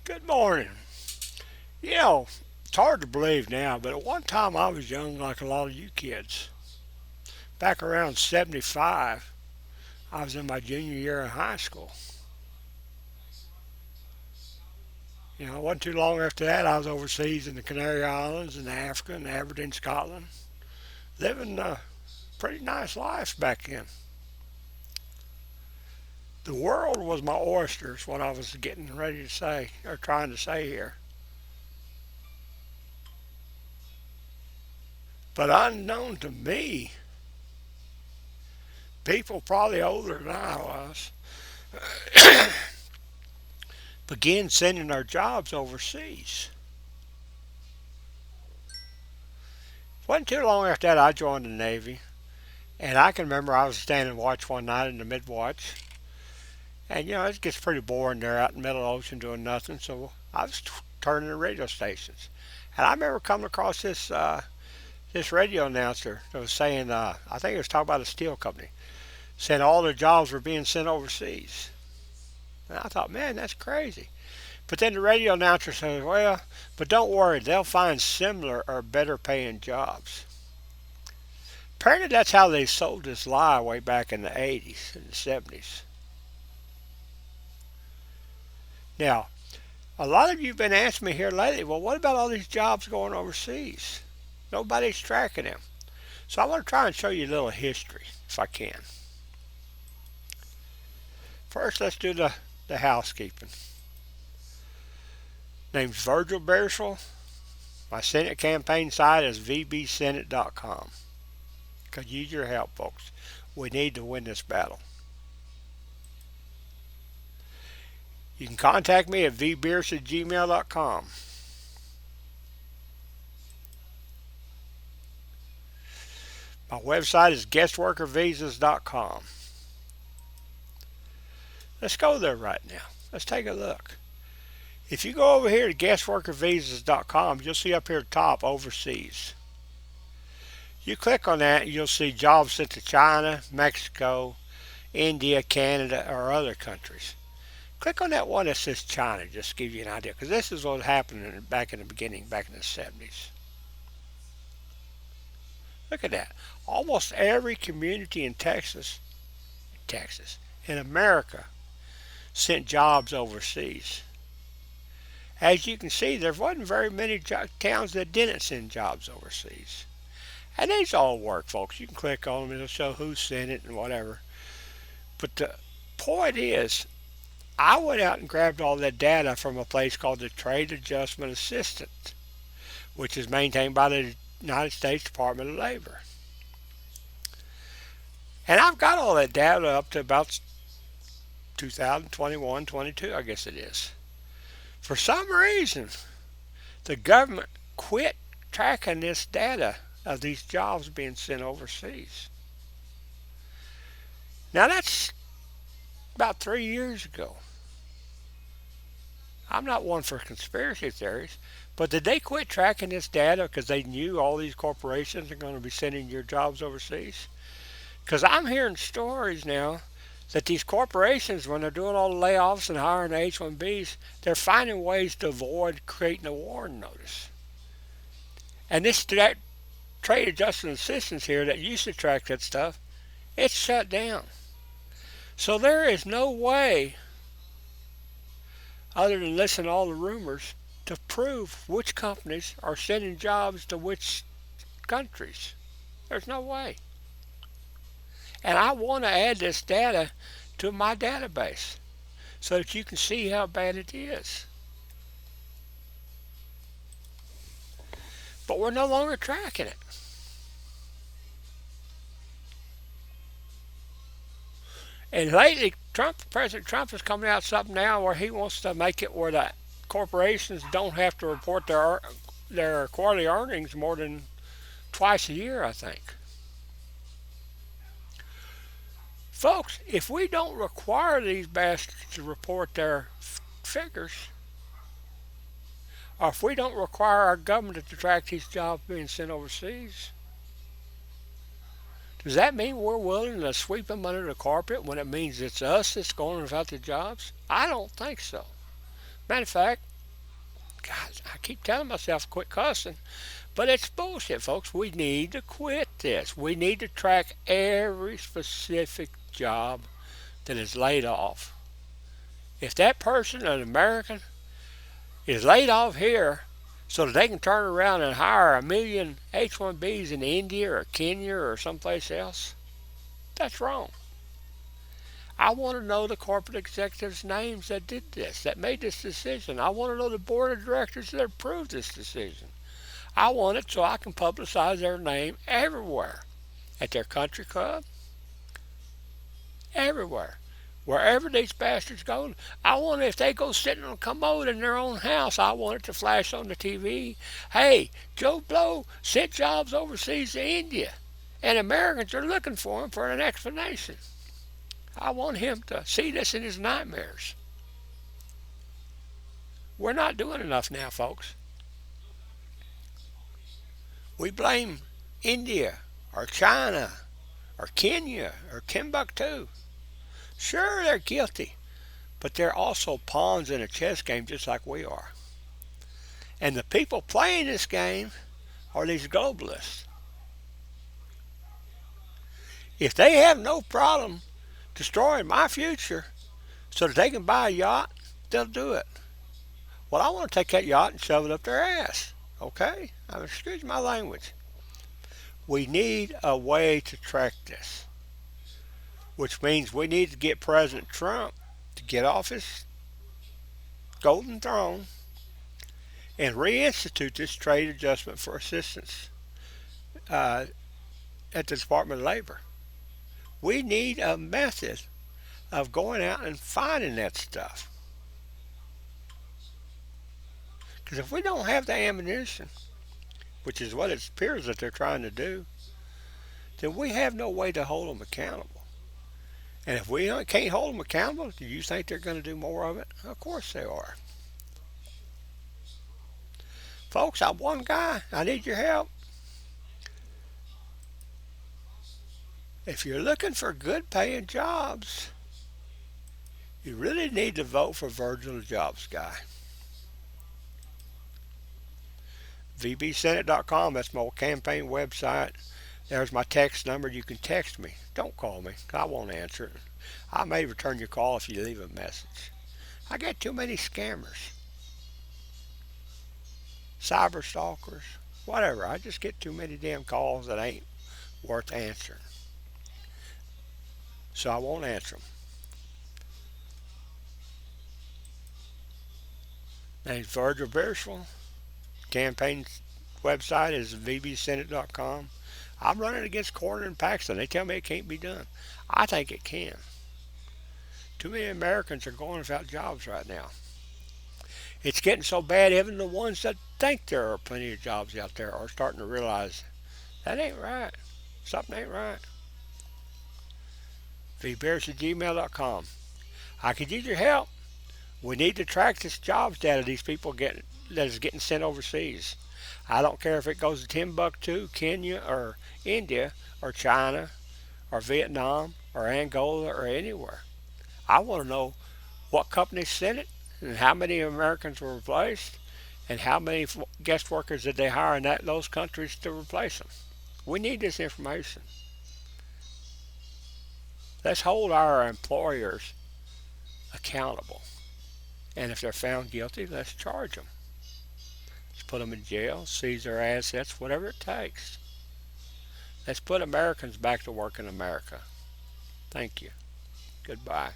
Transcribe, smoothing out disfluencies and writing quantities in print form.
Good morning. You know, it's hard to believe now, but at one time I was young like a lot of you kids. Back around 75, I was in my junior year in high school. It wasn't too long after that I was overseas in the Canary Islands and Africa and Aberdeen, Scotland, living a pretty nice life back then. The world was my oyster, is what I was getting ready to say, or trying to say here. But unknown to me, people probably older than I was began sending their jobs overseas. It wasn't too long after that I joined the Navy, and I can remember I was standing watch one night in the mid watch, and it gets pretty boring there out in the middle of the ocean doing nothing, so I was turning the radio stations, and I remember coming across this radio announcer that was saying, I think it was talking about a steel company, saying all their jobs were being sent overseas. And I thought, man, that's crazy. But then the radio announcer says, well, but don't worry, they'll find similar or better paying jobs. Apparently, that's how they sold this lie way back in the 80s and the 70s. Now, a lot of you have been asking me here lately, well, what about all these jobs going overseas? Nobody's tracking them. So I want to try and show you a little history, if I can. First, let's do the housekeeping. Name's Virgil Bearsall. My Senate campaign site is vbsenate.com. Could use your help, folks. We need to win this battle. You can contact me at vbeers@gmail.com. My website is guestworkervisas.com. Let's go there right now. Let's take a look. If you go over here to guestworkervisas.com, you'll see up here at the top overseas. You click on that, and you'll see jobs sent to China, Mexico, India, Canada, or other countries. Click on that one that says China, just to give you an idea, because this is what happened back in the beginning, back in the 70s. Look at that. Almost every community in Texas, in America, sent jobs overseas. As you can see, there wasn't very many towns that didn't send jobs overseas. And these all work, folks. You can click on them, it'll show who sent it and whatever. But the point is, I went out and grabbed all that data from a place called the Trade Adjustment Assistance, which is maintained by the United States Department of Labor. And I've got all that data up to about 2021, 22, I guess it is. For some reason, the government quit tracking this data of these jobs being sent overseas. Now that's about 3 years ago. I'm not one for conspiracy theories, but did they quit tracking this data because they knew all these corporations are going to be sending your jobs overseas? Because I'm hearing stories now that these corporations, when they're doing all the layoffs and hiring the H-1Bs, they're finding ways to avoid creating a warning notice. And this trade adjustment assistance here that used to track that stuff, it's shut down. So there is no way, other than listen to all the rumors, to prove which companies are sending jobs to which countries. There's no way. And I want to add this data to my database so that you can see how bad it is. But we're no longer tracking it. And lately, President Trump is coming out with something now where he wants to make it where the corporations don't have to report their quarterly earnings more than twice a year, I think. Folks, if we don't require these bastards to report their figures, or if we don't require our government to track these jobs being sent overseas, does that mean we're willing to sweep them under the carpet when it means it's us that's going without the jobs? I don't think so. Matter of fact, God, I keep telling myself quit cussing, but it's bullshit, folks. We need to quit this. We need to track every specific job that is laid off. If that person, an American, is laid off here so that they can turn around and hire a million H-1Bs in India or Kenya or someplace else, that's wrong. I want to know the corporate executives' names that did this, that made this decision. I want to know the board of directors that approved this decision. I want it so I can publicize their name everywhere, at their country club, everywhere. Wherever these bastards go, I want if they go sitting on a commode in their own house, I want it to flash on the TV. Hey, Joe Blow sent jobs overseas to India, and Americans are looking for him for an explanation. I want him to see this in his nightmares. We're not doing enough now, folks. We blame India or China or Kenya or Timbuktu. Sure, they're guilty, but they're also pawns in a chess game just like we are. And the people playing this game are these globalists. If they have no problem destroying my future so that they can buy a yacht, they'll do it. Well, I want to take that yacht and shove it up their ass. Okay? Excuse my language. We need a way to track this, which means we need to get President Trump to get off his golden throne and reinstitute this trade adjustment for assistance at the Department of Labor. We need a method of going out and finding that stuff. Because if we don't have the ammunition, which is what it appears that they're trying to do, then we have no way to hold them accountable. And if we can't hold them accountable, do you think they're going to do more of it? Of course they are. Folks, I'm one guy. I need your help. If you're looking for good paying jobs, you really need to vote for Virgil Jobs Guy. VBSenate.com, that's my campaign website. There's my text number. You can text me. Don't call me. I won't answer it. I may return your call if you leave a message. I get too many scammers, cyber stalkers, whatever. I just get too many damn calls that ain't worth answering. So I won't answer them. Name's Virgil Beerswell. Campaign website is vbsenate.com. I'm running against Corner and Paxton. They tell me it can't be done. I think it can. Too many Americans are going without jobs right now. It's getting so bad, even the ones that think there are plenty of jobs out there are starting to realize that ain't right. Something ain't right. vbears@gmail.com. I could use your help. We need to track this jobs data these people get that is getting sent overseas. I don't care if it goes to Timbuktu, Kenya, or India, or China, or Vietnam, or Angola, or anywhere. I want to know what companies sent it, and how many Americans were replaced, and how many guest workers did they hire in those countries to replace them. We need this information. Let's hold our employers accountable. And if they're found guilty, let's charge them. Let's put them in jail, seize their assets, whatever it takes. Let's put Americans back to work in America. Thank you. Goodbye.